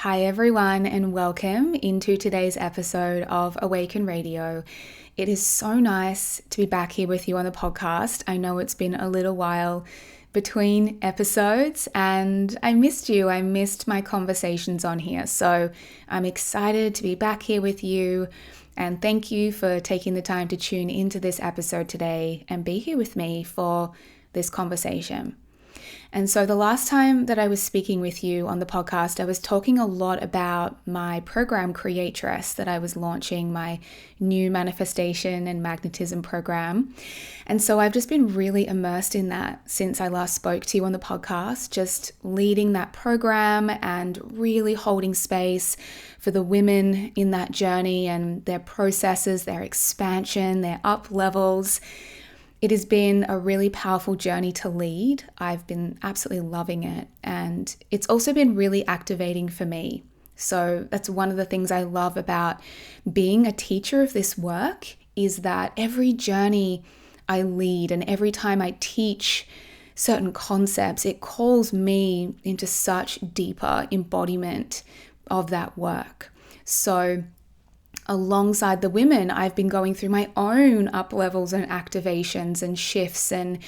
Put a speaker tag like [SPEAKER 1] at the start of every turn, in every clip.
[SPEAKER 1] Hi everyone, and welcome into today's episode of Awaken Radio. It is so nice to be back here with you on the podcast. I know it's been a little while between episodes and I missed you. I missed my conversations on here. So I'm excited to be back here with you, and thank you for taking the time to tune into this episode today and be here with me for this conversation. And so the last time that I was speaking with you on the podcast, I was talking a lot about my program Creatress that I was launching, my new manifestation and magnetism program. And so I've just been really immersed in that since I last spoke to you on the podcast, just leading that program and really holding space for the women in that journey and their processes, their expansion, their up levels. It has been a really powerful journey to lead. I've been absolutely loving it, and it's also been really activating for me. So that's one of the things I love about being a teacher of this work, is that every journey I lead and every time I teach certain concepts, it calls me into such deeper embodiment of that work. So alongside the women, I've been going through my own up levels and activations and shifts and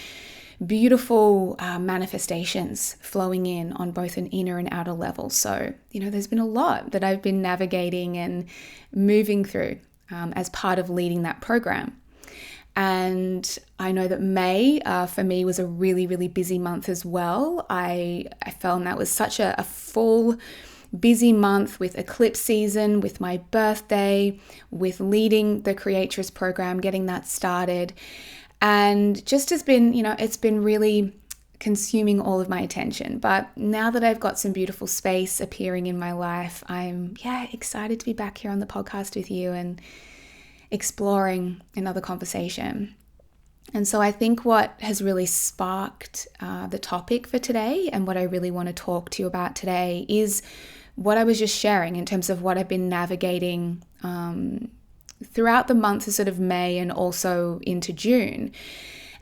[SPEAKER 1] beautiful manifestations flowing in on both an inner and outer level. So, there's been a lot that I've been navigating and moving through as part of leading that program. And I know that May for me was a really, really busy month as well. I found that was such a full busy month with eclipse season, with my birthday, with leading the Creatress program, getting that started. And just has been, it's been really consuming all of my attention. But now that I've got some beautiful space appearing in my life, I'm excited to be back here on the podcast with you and exploring another conversation. And so I think what has really sparked the topic for today and what I really want to talk to you about today is what I was just sharing in terms of what I've been navigating throughout the month of sort of May and also into June.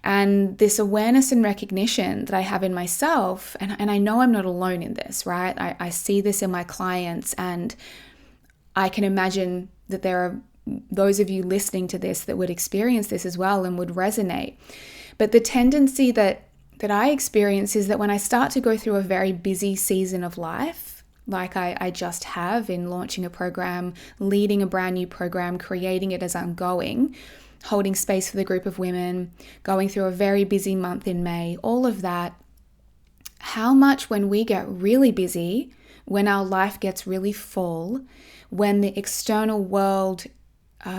[SPEAKER 1] And this awareness and recognition that I have in myself, and I know I'm not alone in this, right? I see this in my clients, and I can imagine that there are those of you listening to this that would experience this as well and would resonate. But the tendency that I experience is that when I start to go through a very busy season of life, like I just have in launching a program, leading a brand new program, creating it as I'm going, holding space for the group of women, going through a very busy month in May, all of that, how much when we get really busy, when our life gets really full, when the external world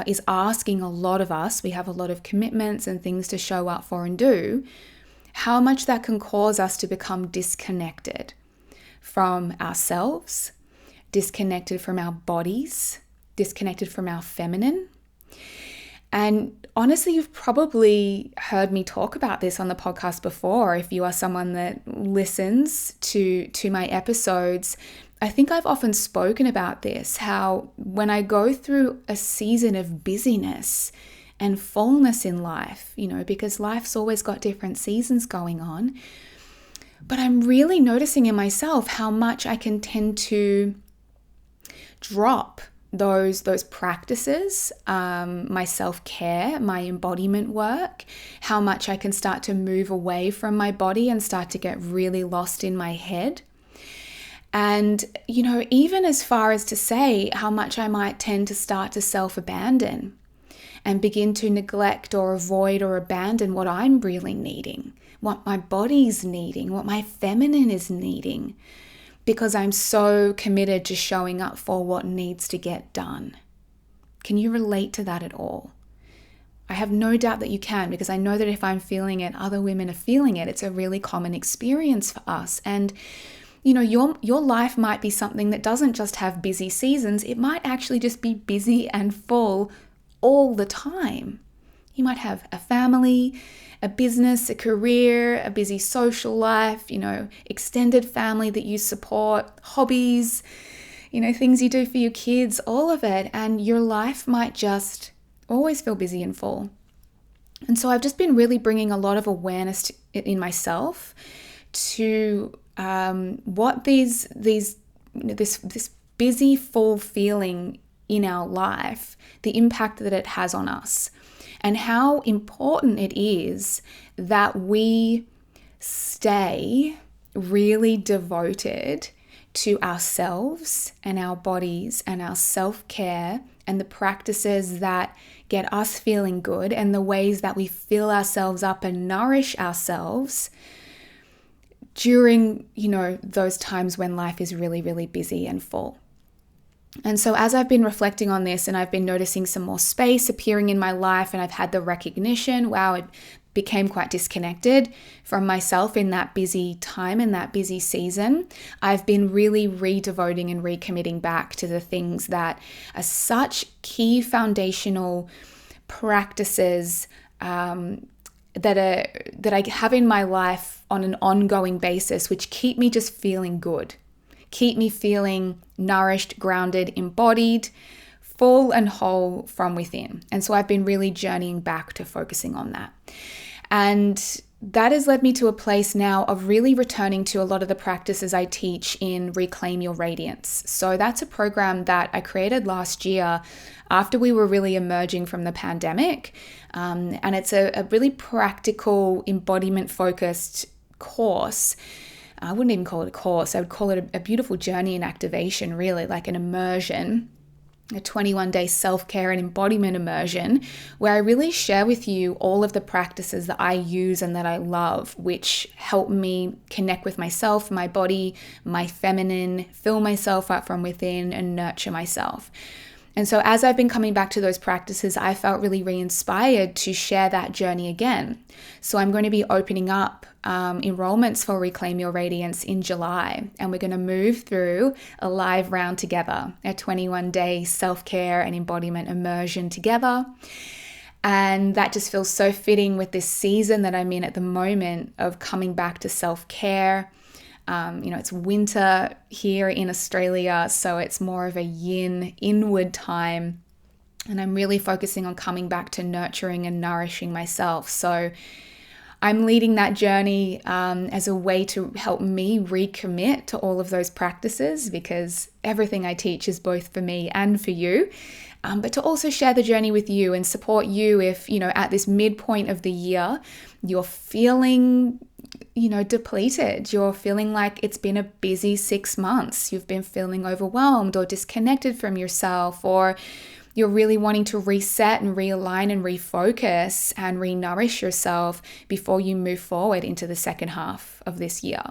[SPEAKER 1] is asking a lot of us, we have a lot of commitments and things to show up for and do, how much that can cause us to become disconnected from ourselves, disconnected from our bodies, disconnected from our feminine. And honestly, you've probably heard me talk about this on the podcast before. If you are someone that listens to my episodes, I think I've often spoken about this, how when I go through a season of busyness and fullness in life, because life's always got different seasons going on, but I'm really noticing in myself how much I can tend to drop those practices, my self-care, my embodiment work, how much I can start to move away from my body and start to get really lost in my head. And, even as far as to say how much I might tend to start to self-abandon and begin to neglect or avoid or abandon what I'm really needing, what my body's needing, what my feminine is needing, because I'm so committed to showing up for what needs to get done. Can you relate to that at all? I have no doubt that you can, because I know that if I'm feeling it, other women are feeling it. It's a really common experience for us. And your life might be something that doesn't just have busy seasons. It might actually just be busy and full all the time. You might have a family, a business, a career, a busy social life, extended family that you support, hobbies, things you do for your kids, all of it. And your life might just always feel busy and full. And so I've just been really bringing a lot of awareness in myself to what this busy, full feeling in our life, the impact that it has on us, and how important it is that we stay really devoted to ourselves and our bodies and our self-care and the practices that get us feeling good and the ways that we fill ourselves up and nourish ourselves during, those times when life is really, really busy and full. And so as I've been reflecting on this and I've been noticing some more space appearing in my life, and I've had the recognition, wow, it became quite disconnected from myself in that busy time, in that busy season, I've been really redevoting and recommitting back to the things that are such key foundational practices that I have in my life on an ongoing basis, which keep me just feeling good. Keep me feeling nourished, grounded, embodied, full and whole from within. And so I've been really journeying back to focusing on that. And that has led me to a place now of really returning to a lot of the practices I teach in Reclaim Your Radiance. So that's a program that I created last year after we were really emerging from the pandemic. And it's a really practical, embodiment-focused course. I wouldn't even call it a course. I would call it a beautiful journey and activation, really, like an immersion, a 21-day self-care and embodiment immersion, where I really share with you all of the practices that I use and that I love, which help me connect with myself, my body, my feminine, fill myself up from within, and nurture myself. And so as I've been coming back to those practices, I felt really re-inspired to share that journey again. So I'm going to be opening up enrollments for Reclaim Your Radiance in July, and we're going to move through a live round together, a 21-day self-care and embodiment immersion together. And that just feels so fitting with this season that I'm in at the moment of coming back to self-care. It's winter here in Australia, so it's more of a yin, inward time. And I'm really focusing on coming back to nurturing and nourishing myself. So I'm leading that journey as a way to help me recommit to all of those practices, because everything I teach is both for me and for you. But to also share the journey with you and support you if, at this midpoint of the year, you're feeling depleted. You're feeling like it's been a busy 6 months. You've been feeling overwhelmed or disconnected from yourself, or you're really wanting to reset and realign and refocus and re-nourish yourself before you move forward into the second half of this year.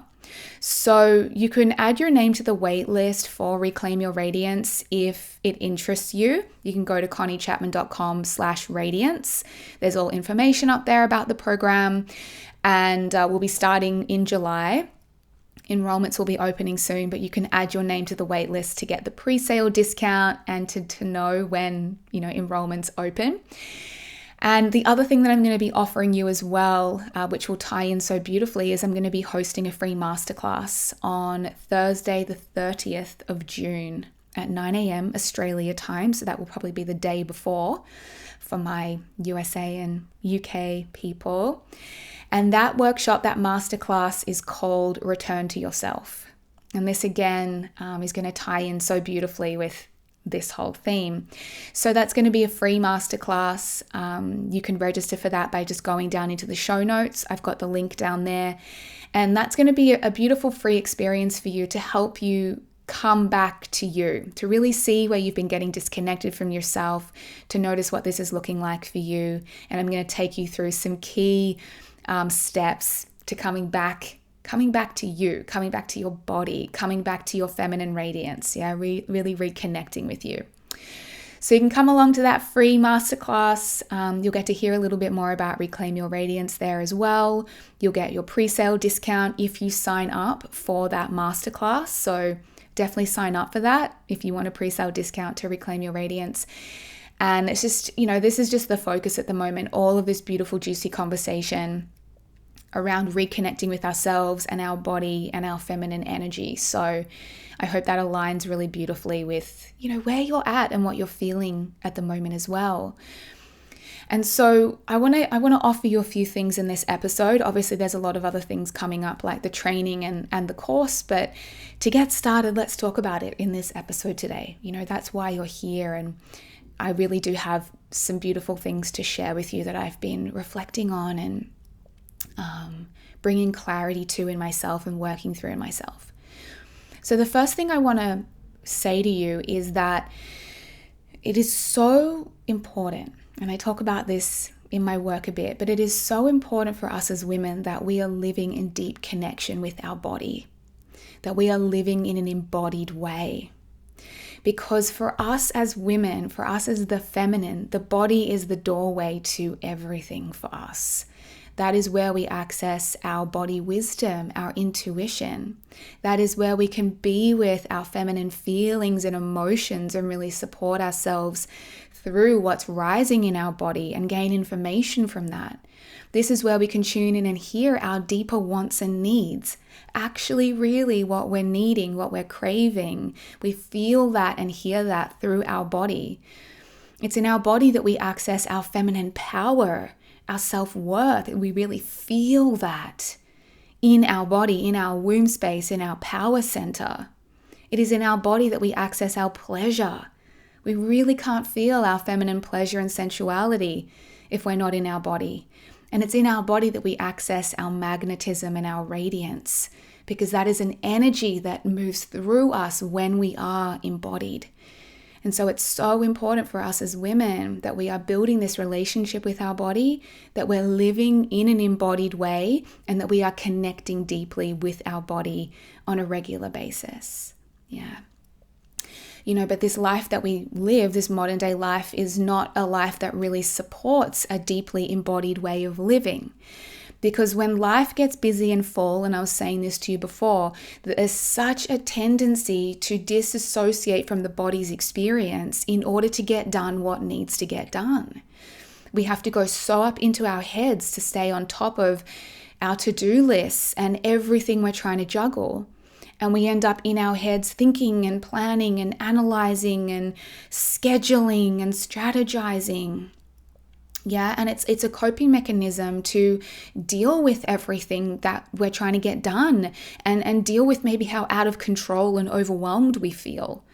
[SPEAKER 1] So you can add your name to the wait list for Reclaim Your Radiance if it interests you. You can go to conniechapman.com/radiance. There's all information up there about the program, and we'll be starting in July. Enrollments will be opening soon, but you can add your name to the wait list to get the pre-sale discount and to know when, enrollments open. And the other thing that I'm going to be offering you as well, which will tie in so beautifully, is I'm going to be hosting a free masterclass on Thursday, the 30th of June at 9 a.m. Australia time. So that will probably be the day before for my USA and UK people. And that workshop, that masterclass, is called Return to Yourself. And this again is going to tie in so beautifully with this whole theme. So that's going to be a free masterclass. You can register for that by just going down into the show notes. I've got the link down there. And that's going to be a beautiful free experience for you to help you come back to you, to really see where you've been getting disconnected from yourself, to notice what this is looking like for you. And I'm going to take you through some key steps to coming back to you, coming back to your body, coming back to your feminine radiance. Really reconnecting with you. So you can come along to that free masterclass. You'll get to hear a little bit more about Reclaim Your Radiance there as well. You'll get your pre-sale discount if you sign up for that masterclass. So definitely sign up for that if you want a pre-sale discount to Reclaim Your Radiance. And it's just, this is just the focus at the moment, all of this beautiful, juicy conversation around reconnecting with ourselves and our body and our feminine energy. So I hope that aligns really beautifully with, where you're at and what you're feeling at the moment as well. And so I want to offer you a few things in this episode. Obviously, there's a lot of other things coming up, like the training and the course. But to get started, let's talk about it in this episode today. That's why you're here. And I really do have some beautiful things to share with you that I've been reflecting on and bringing clarity to in myself and working through in myself. So the first thing I want to say to you is that it is so important, and I talk about this in my work a bit, but it is so important for us as women that we are living in deep connection with our body, that we are living in an embodied way. Because for us as women, for us as the feminine, the body is the doorway to everything for us. That is where we access our body wisdom, our intuition. That is where we can be with our feminine feelings and emotions and really support ourselves through what's rising in our body and gain information from that. This is where we can tune in and hear our deeper wants and needs, actually really what we're needing, what we're craving. We feel that and hear that through our body. It's in our body that we access our feminine power, our self-worth. We really feel that in our body, in our womb space, in our power center. It is in our body that we access our pleasure. We really can't feel our feminine pleasure and sensuality if we're not in our body. And it's in our body that we access our magnetism and our radiance, because that is an energy that moves through us when we are embodied. And so it's so important for us as women that we are building this relationship with our body, that we're living in an embodied way, and that we are connecting deeply with our body on a regular basis. Yeah. But this life that we live, this modern day life, is not a life that really supports a deeply embodied way of living. Because when life gets busy and full, and I was saying this to you before, that there's such a tendency to disassociate from the body's experience in order to get done what needs to get done. We have to go so up into our heads to stay on top of our to-do lists and everything we're trying to juggle. And we end up in our heads thinking and planning and analyzing and scheduling and strategizing. Yeah, and it's a coping mechanism to deal with everything that we're trying to get done and deal with maybe how out of control and overwhelmed we feel,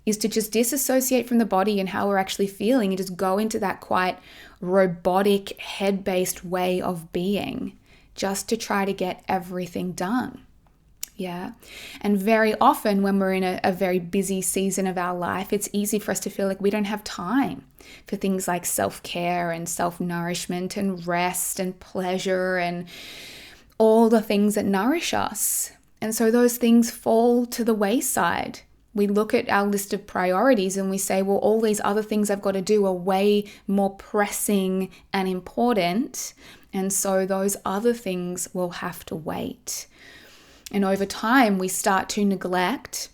[SPEAKER 1] is to just disassociate from the body and how we're actually feeling and just go into that quite robotic, head-based way of being just to try to get everything done. Yeah. And very often when we're in a very busy season of our life, it's easy for us to feel like we don't have time for things like self-care and self-nourishment and rest and pleasure and all the things that nourish us. And so those things fall to the wayside. We look at our list of priorities and we say, well, all these other things I've got to do are way more pressing and important. And so those other things will have to wait. And over time, we start to neglect,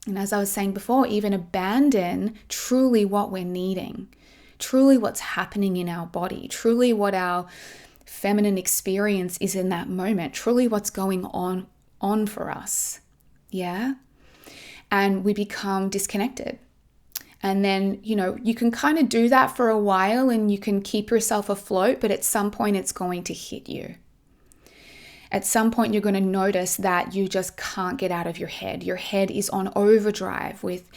[SPEAKER 1] and as I was saying before, even abandon truly what we're needing, truly what's happening in our body, truly what our feminine experience is in that moment, truly what's going on for us. Yeah. And we become disconnected. And then, you can kind of do that for a while and you can keep yourself afloat, but at some point it's going to hit you. At some point, you're going to notice that you just can't get out of your head. Your head is on overdrive with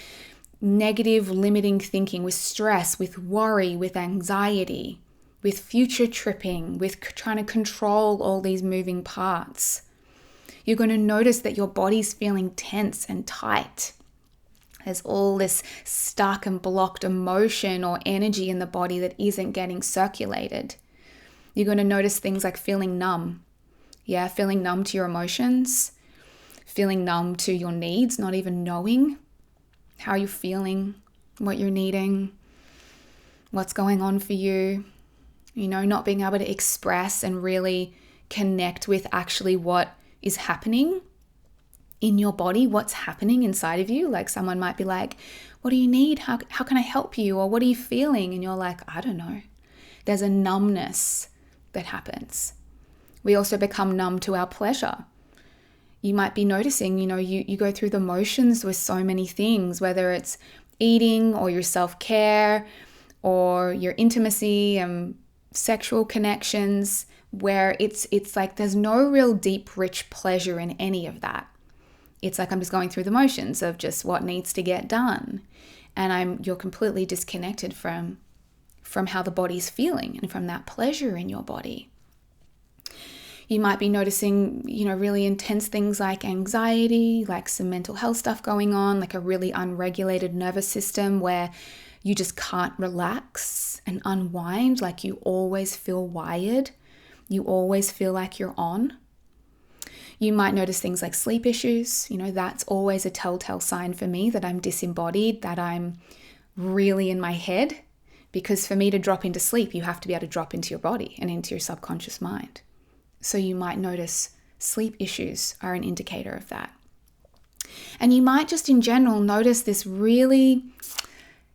[SPEAKER 1] negative, limiting thinking, with stress, with worry, with anxiety, with future tripping, with trying to control all these moving parts. You're going to notice that your body's feeling tense and tight. There's all this stuck and blocked emotion or energy in the body that isn't getting circulated. You're going to notice things like feeling numb. Yeah, feeling numb to your emotions, feeling numb to your needs, not even knowing how you're feeling, what you're needing, what's going on for you, not being able to express and really connect with actually what is happening in your body, what's happening inside of you. Like someone might be like, what do you need? How can I help you? Or what are you feeling? And you're like, I don't know. There's a numbness that happens. We also become numb to our pleasure. You might be noticing, you go through the motions with so many things, whether it's eating or your self-care or your intimacy and sexual connections, where it's like there's no real deep, rich pleasure in any of that. It's like I'm just going through the motions of just what needs to get done. And you're completely disconnected from how the body's feeling and from that pleasure in your body. You might be noticing, really intense things like anxiety, like some mental health stuff going on, like a really unregulated nervous system where you just can't relax and unwind, like you always feel wired. You always feel like you're on. You might notice things like sleep issues. That's always a telltale sign for me that I'm disembodied, that I'm really in my head. Because for me to drop into sleep, you have to be able to drop into your body and into your subconscious mind. So you might notice sleep issues are an indicator of that. And you might just in general notice this really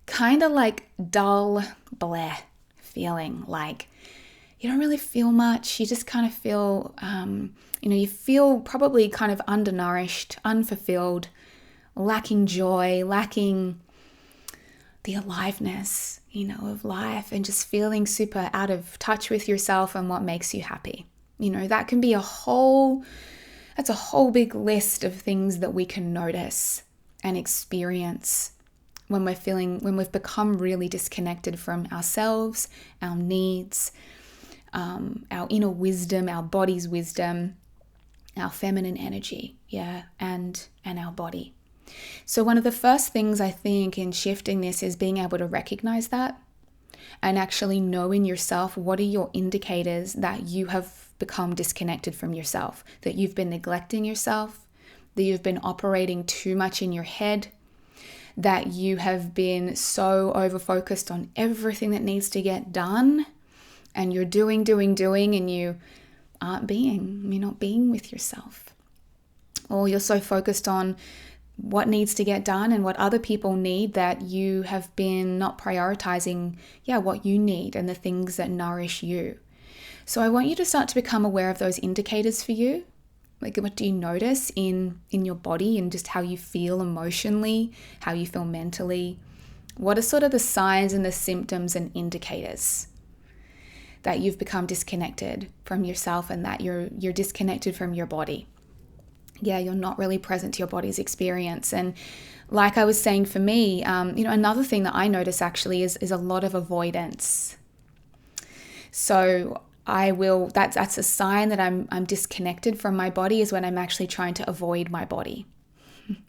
[SPEAKER 1] kind of like dull, bleh feeling, like you don't really feel much. You just kind of feel, you feel probably kind of undernourished, unfulfilled, lacking joy, lacking the aliveness, of life, and just feeling super out of touch with yourself and what makes you happy. That can be that's a whole big list of things that we can notice and experience when we've become really disconnected from ourselves, our needs, our inner wisdom, our body's wisdom, our feminine energy, and our body. So one of the first things I think in shifting this is being able to recognize that and actually know in yourself what are your indicators that you have become disconnected from yourself, that you've been neglecting yourself, that you've been operating too much in your head, that you have been so over-focused on everything that needs to get done, and you're doing, and you aren't you're not being with yourself. Or you're so focused on what needs to get done and what other people need that you have been not prioritizing, what you need and the things that nourish you. So I want you to start to become aware of those indicators for you. Like, what do you notice in your body and just how you feel emotionally, how you feel mentally? What are sort of the signs and the symptoms and indicators that you've become disconnected from yourself and that you're disconnected from your body? You're not really present to your body's experience. And like I was saying, for me, another thing that I notice actually is a lot of avoidance. So that's a sign that I'm disconnected from my body, is when I'm actually trying to avoid my body.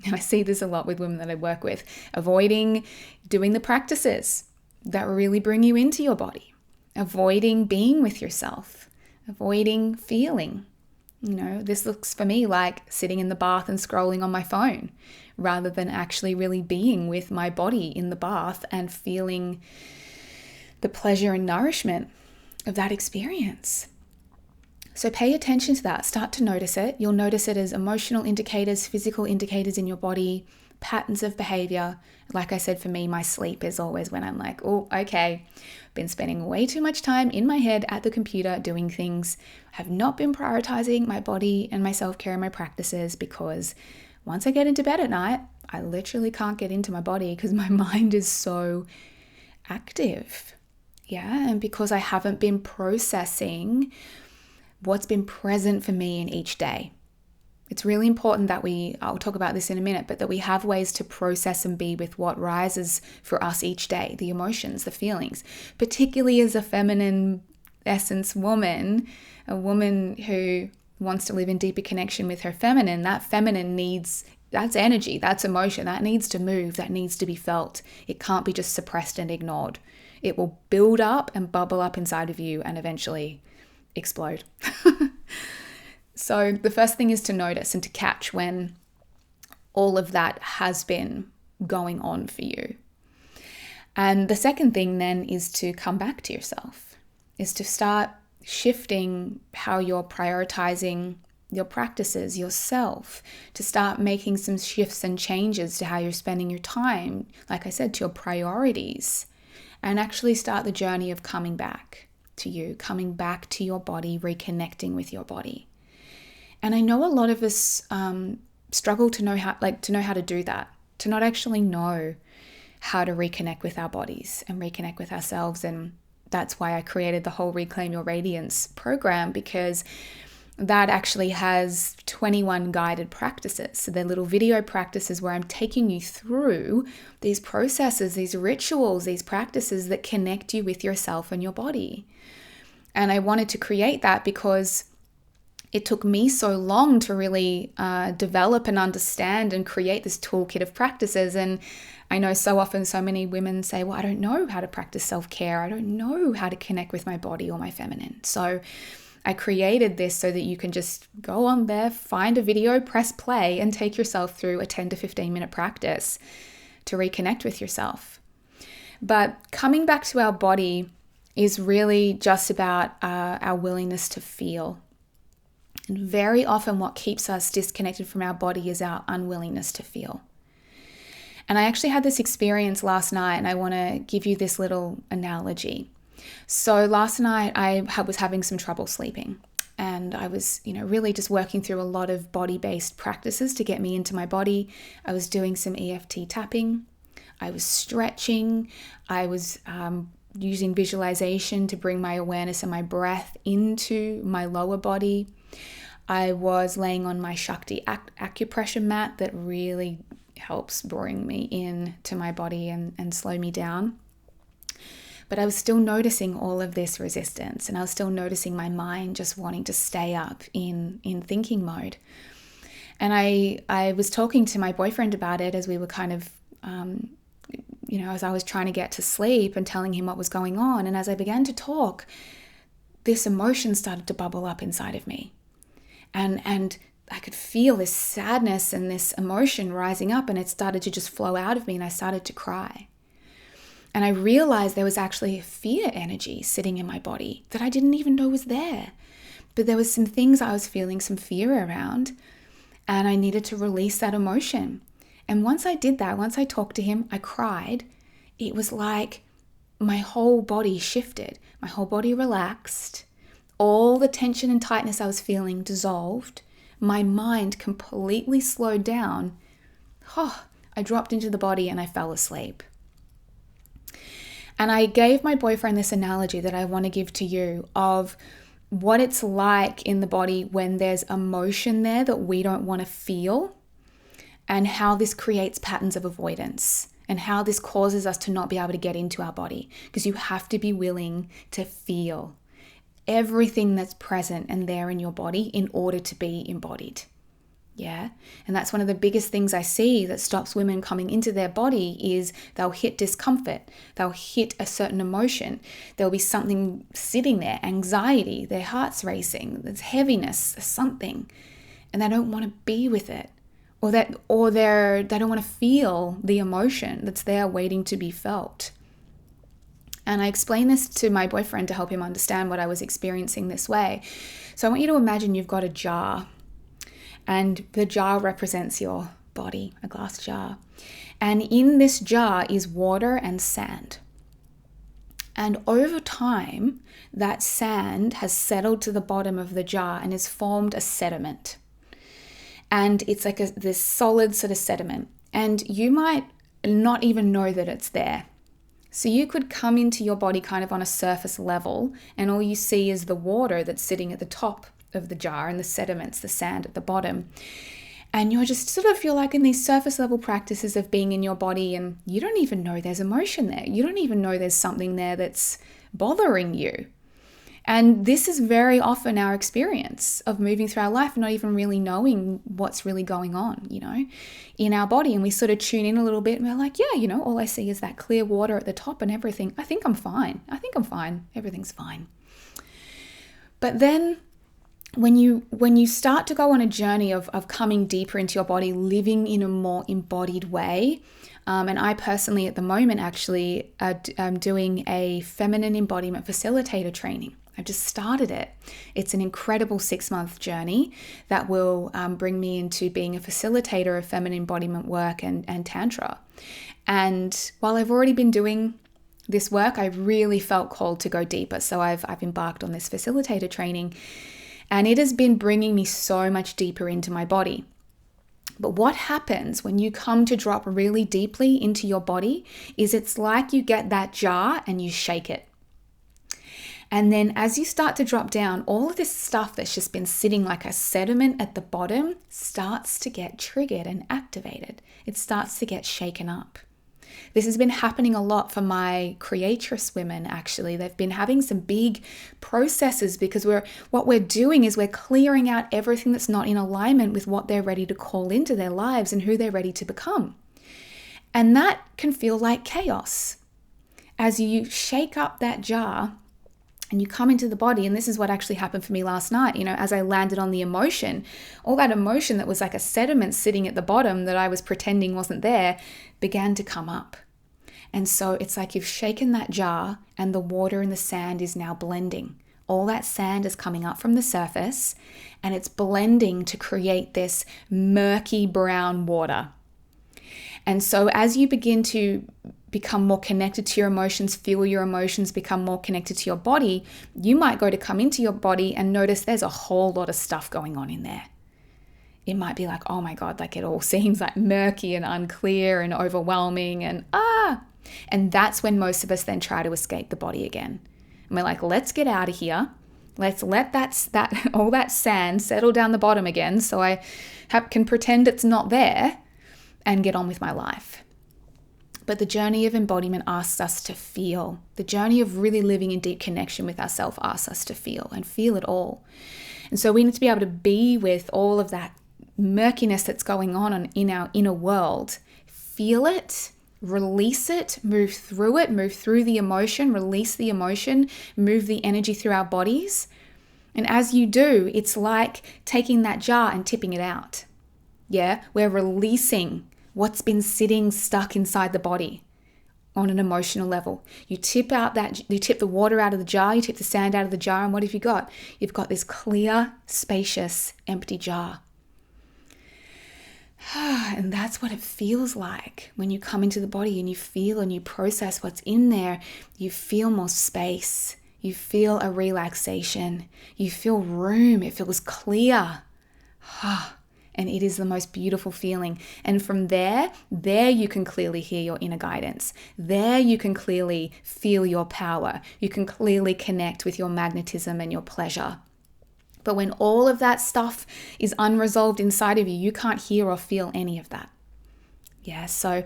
[SPEAKER 1] And I see this a lot with women that I work with, avoiding doing the practices that really bring you into your body, avoiding being with yourself, avoiding feeling. This looks for me like sitting in the bath and scrolling on my phone rather than actually really being with my body in the bath and feeling the pleasure and nourishment of that experience. So pay attention to that. Start to notice it. You'll notice it as emotional indicators, physical indicators in your body, patterns of behavior. Like I said, for me, my sleep is always when I'm like, oh, okay, been spending way too much time in my head at the computer doing things, have not been prioritizing my body and my self-care and my practices, because once I get into bed at night, I literally can't get into my body because my mind is so active. And because I haven't been processing what's been present for me in each day. It's really important that I'll talk about this in a minute, but that we have ways to process and be with what rises for us each day, the emotions, the feelings, particularly as a feminine essence woman, a woman who wants to live in deeper connection with her feminine. That feminine needs, that's energy, that's emotion, that needs to move, that needs to be felt. It can't be just suppressed and ignored. It will build up and bubble up inside of you and eventually explode. So the first thing is to notice and to catch when all of that has been going on for you. And the second thing then is to come back to yourself, is to start shifting how you're prioritizing your practices, yourself, to start making some shifts and changes to how you're spending your time, like I said, to your priorities, and actually start the journey of coming back to you, coming back to your body, reconnecting with your body. And I know a lot of us struggle to know how to do that, to not actually know how to reconnect with our bodies and reconnect with ourselves. And that's why I created the whole Reclaim Your Radiance program, because that actually has 21 guided practices. So they're little video practices where I'm taking you through these processes, these rituals, these practices that connect you with yourself and your body. And I wanted to create that because it took me so long to really develop and understand and create this toolkit of practices. And I know so often so many women say, well, I don't know how to practice self-care. I don't know how to connect with my body or my feminine. So I created this so that you can just go on there, find a video, press play, and take yourself through a 10 to 15 minute practice to reconnect with yourself. But coming back to our body is really just about our willingness to feel. And very often what keeps us disconnected from our body is our unwillingness to feel. And I actually had this experience last night, and I want to give you this little analogy. So last night I was having some trouble sleeping, and I was, really just working through a lot of body-based practices to get me into my body. I was doing some EFT tapping. I was stretching. I was using visualization to bring my awareness and my breath into my lower body. I was laying on my Shakti acupressure mat that really helps bring me in to my body and slow me down. But I was still noticing all of this resistance, and I was still noticing my mind just wanting to stay up in thinking mode. And I was talking to my boyfriend about it as we were kind of, as I was trying to get to sleep, and telling him what was going on. And as I began to talk, this emotion started to bubble up inside of me. And I could feel this sadness and this emotion rising up, and it started to just flow out of me, and I started to cry. And I realized there was actually a fear energy sitting in my body that I didn't even know was there. But there was some things I was feeling some fear around, and I needed to release that emotion. And once I did that, once I talked to him, I cried. It was like my whole body shifted. My whole body relaxed. All the tension and tightness I was feeling dissolved. My mind completely slowed down. I dropped into the body and I fell asleep. And I gave my boyfriend this analogy that I want to give to you of what it's like in the body when there's emotion there that we don't want to feel, and how this creates patterns of avoidance, and how this causes us to not be able to get into our body, because you have to be willing to feel everything that's present and there in your body in order to be embodied. Yeah. And that's one of the biggest things I see that stops women coming into their body is they'll hit discomfort. They'll hit a certain emotion. There'll be something sitting there, anxiety, their heart's racing, there's heaviness, there's something, and they don't want to be with it. Or they don't want to feel the emotion that's there waiting to be felt. And I explained this to my boyfriend to help him understand what I was experiencing this way. So I want you to imagine you've got a jar, and the jar represents your body, a glass jar. And in this jar is water and sand. And over time, that sand has settled to the bottom of the jar and has formed a sediment. And it's like this solid sort of sediment. And you might not even know that it's there. So you could come into your body kind of on a surface level, and all you see is the water that's sitting at the top of the jar and the sediments, the sand at the bottom. And you're just you're like in these surface level practices of being in your body, and you don't even know there's emotion there. You don't even know there's something there that's bothering you. And this is very often our experience of moving through our life, not even really knowing what's really going on, in our body. And we sort of tune in a little bit and we're like, yeah, all I see is that clear water at the top and everything. I think I'm fine. Everything's fine. But then when you start to go on a journey of coming deeper into your body, living in a more embodied way, and I personally at the moment actually am doing a feminine embodiment facilitator training. I've just started it. It's an incredible 6-month journey that will bring me into being a facilitator of feminine embodiment work and Tantra. And while I've already been doing this work, I really felt called to go deeper. So I've embarked on this facilitator training, and it has been bringing me so much deeper into my body. But what happens when you come to drop really deeply into your body is it's like you get that jar and you shake it. And then as you start to drop down, all of this stuff that's just been sitting like a sediment at the bottom starts to get triggered and activated. It starts to get shaken up. This has been happening a lot for my creatress women, actually. They've been having some big processes because what we're doing is we're clearing out everything that's not in alignment with what they're ready to call into their lives and who they're ready to become. And that can feel like chaos. As you shake up that jar and you come into the body, and this is what actually happened for me last night, as I landed on the emotion, all that emotion that was like a sediment sitting at the bottom that I was pretending wasn't there began to come up. And so it's like you've shaken that jar and the water and the sand is now blending. All that sand is coming up from the surface and it's blending to create this murky brown water. And so as you begin to become more connected to your emotions, feel your emotions, become more connected to your body, you might go to come into your body and notice there's a whole lot of stuff going on in there. It might be like, oh my God, like it all seems like murky and unclear and overwhelming and that's when most of us then try to escape the body again. And we're like, let's get out of here. Let's let that all that sand settle down the bottom again so I can pretend it's not there and get on with my life. But the journey of embodiment asks us to feel. The journey of really living in deep connection with ourselves asks us to feel and feel it all. And so we need to be able to be with all of that murkiness that's going on in our inner world. Feel it, release it, move through the emotion, release the emotion, move the energy through our bodies. And as you do, it's like taking that jar and tipping it out. Yeah, we're releasing what's been sitting stuck inside the body on an emotional level. You tip the water out of the jar, you tip the sand out of the jar, and what have you got? You've got this clear, spacious, empty jar. And that's what it feels like when you come into the body and you feel and you process what's in there. You feel more space. You feel a relaxation. You feel room. It feels clear. And it is the most beautiful feeling. And from there you can clearly hear your inner guidance. There you can clearly feel your power. You can clearly connect with your magnetism and your pleasure. But when all of that stuff is unresolved inside of you, you can't hear or feel any of that. Yeah, so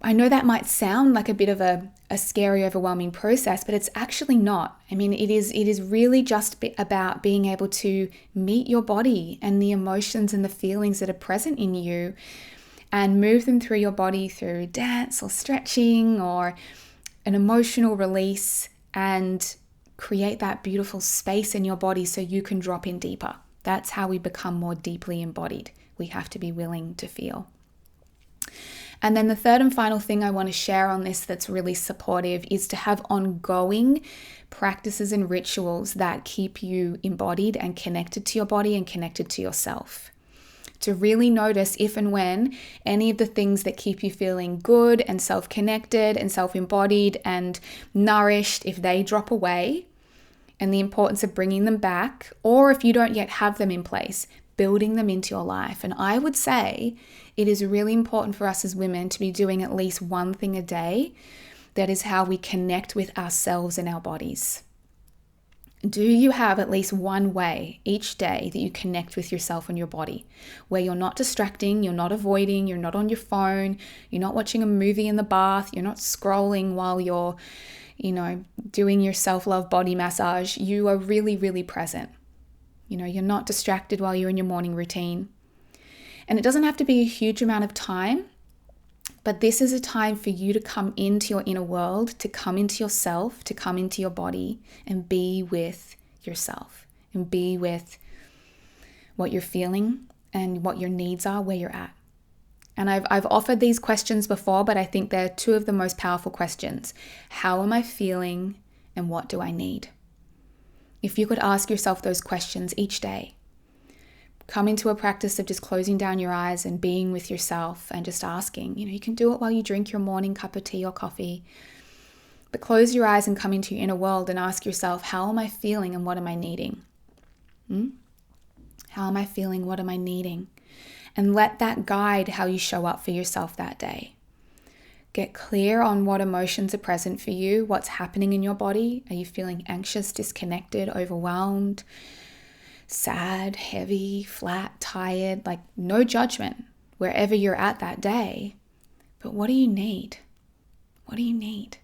[SPEAKER 1] I know that might sound like a bit of a scary, overwhelming process, but it's actually not. I mean, it is really just about being able to meet your body and the emotions and the feelings that are present in you and move them through your body through dance or stretching or an emotional release and create that beautiful space in your body so you can drop in deeper. That's how we become more deeply embodied. We have to be willing to feel. And then the third and final thing I want to share on this that's really supportive is to have ongoing practices and rituals that keep you embodied and connected to your body and connected to yourself. To really notice if and when any of the things that keep you feeling good and self-connected and self-embodied and nourished, if they drop away, and the importance of bringing them back, or if you don't yet have them in place, building them into your life. And I would say it is really important for us as women to be doing at least one thing a day. That is how we connect with ourselves and our bodies. Do you have at least one way each day that you connect with yourself and your body, where you're not distracting, you're not avoiding, you're not on your phone, you're not watching a movie in the bath, you're not scrolling while you're, doing your self-love body massage. You are really, really present. You're not distracted while you're in your morning routine. And it doesn't have to be a huge amount of time, but this is a time for you to come into your inner world, to come into yourself, to come into your body and be with yourself and be with what you're feeling and what your needs are, where you're at. And I've offered these questions before, but I think they're two of the most powerful questions. How am I feeling and what do I need? If you could ask yourself those questions each day, come into a practice of just closing down your eyes and being with yourself and just asking. You can do it while you drink your morning cup of tea or coffee. But close your eyes and come into your inner world and ask yourself, how am I feeling and what am I needing? How am I feeling? What am I needing? and let that guide how you show up for yourself that day. Get clear on what emotions are present for you, what's happening in your body. Are you feeling anxious, disconnected, overwhelmed, sad, heavy, flat, tired? Like, no judgment wherever you're at that day. But what do you need? What do you need?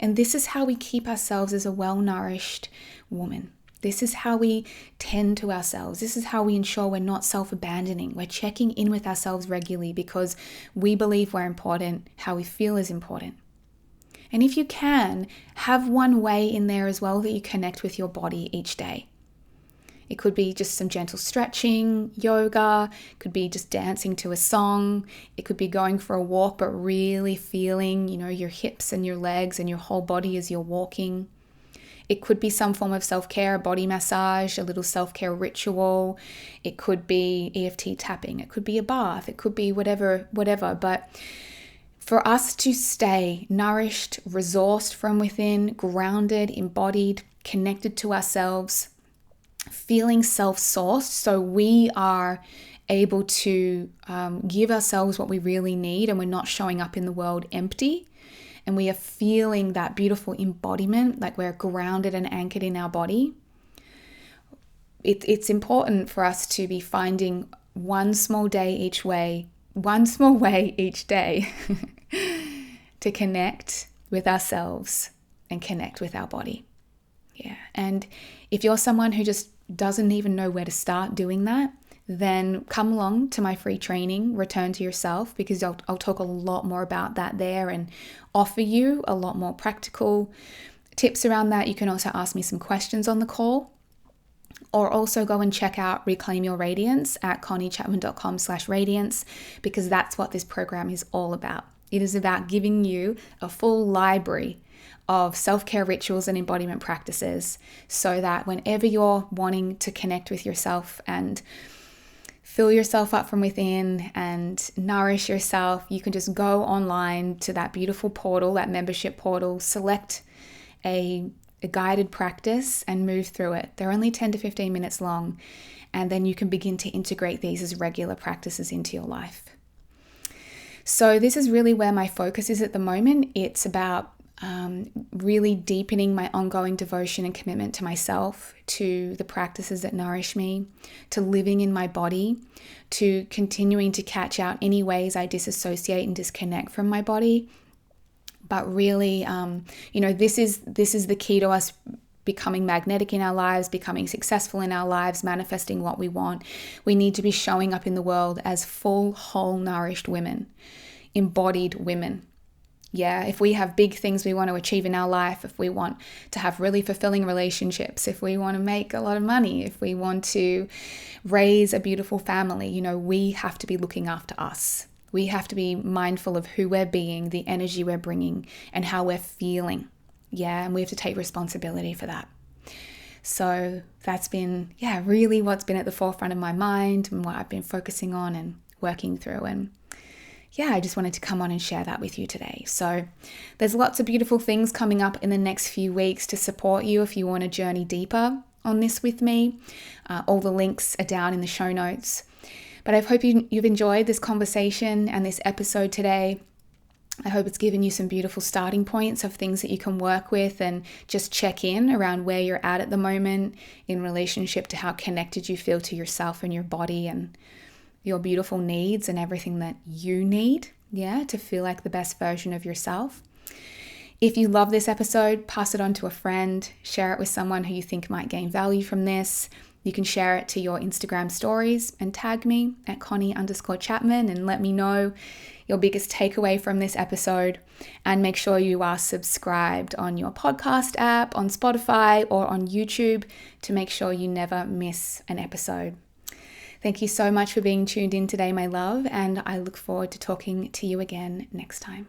[SPEAKER 1] And this is how we keep ourselves as a well-nourished woman. This is how we tend to ourselves. This is how we ensure we're not self-abandoning. We're checking in with ourselves regularly because we believe we're important. How we feel is important. And if you can, have one way in there as well that you connect with your body each day. It could be just some gentle stretching, yoga. It could be just dancing to a song. It could be going for a walk, but really feeling, your hips and your legs and your whole body as you're walking. It could be some form of self-care, a body massage, a little self-care ritual. It could be EFT tapping. It could be a bath. It could be whatever. But for us to stay nourished, resourced from within, grounded, embodied, connected to ourselves, feeling self-sourced, so we are able to give ourselves what we really need and we're not showing up in the world empty. And we are feeling that beautiful embodiment, like we're grounded and anchored in our body. It's important for us to be finding one small way each day to connect with ourselves and connect with our body. Yeah. And if you're someone who just doesn't even know where to start doing that, then come along to my free training, Return to Yourself, because I'll talk a lot more about that there and offer you a lot more practical tips around that. You can also ask me some questions on the call, or also go and check out Reclaim Your Radiance at conniechapman.com/radiance, because that's what this program is all about. It is about giving you a full library of self-care rituals and embodiment practices so that whenever you're wanting to connect with yourself and fill yourself up from within and nourish yourself, you can just go online to that beautiful portal, that membership portal, select a guided practice and move through it. They're only 10 to 15 minutes long, and then you can begin to integrate these as regular practices into your life. So this is really where my focus is at the moment. It's about really deepening my ongoing devotion and commitment to myself, to the practices that nourish me, to living in my body, to continuing to catch out any ways I disassociate and disconnect from my body. But really, this is the key to us becoming magnetic in our lives, becoming successful in our lives, manifesting what we want. We need to be showing up in the world as full, whole, nourished women, embodied women. Yeah, if we have big things we want to achieve in our life, if we want to have really fulfilling relationships, if we want to make a lot of money, if we want to raise a beautiful family, we have to be looking after us. We have to be mindful of who we're being, the energy we're bringing, and how we're feeling. Yeah, and we have to take responsibility for that. So that's been, really what's been at the forefront of my mind and what I've been focusing on and working through. And I just wanted to come on and share that with you today. So there's lots of beautiful things coming up in the next few weeks to support you if you want to journey deeper on this with me. All the links are down in the show notes. But I hope you've enjoyed this conversation and this episode today. I hope it's given you some beautiful starting points of things that you can work with and just check in around where you're at the moment in relationship to how connected you feel to yourself and your body and your beautiful needs and everything that you need, to feel like the best version of yourself. If you love this episode, pass it on to a friend, share it with someone who you think might gain value from this. You can share it to your Instagram stories and tag me at Connie_Chapman and let me know your biggest takeaway from this episode. And make sure you are subscribed on your podcast app, on Spotify, or on YouTube to make sure you never miss an episode. Thank you so much for being tuned in today, my love, and I look forward to talking to you again next time.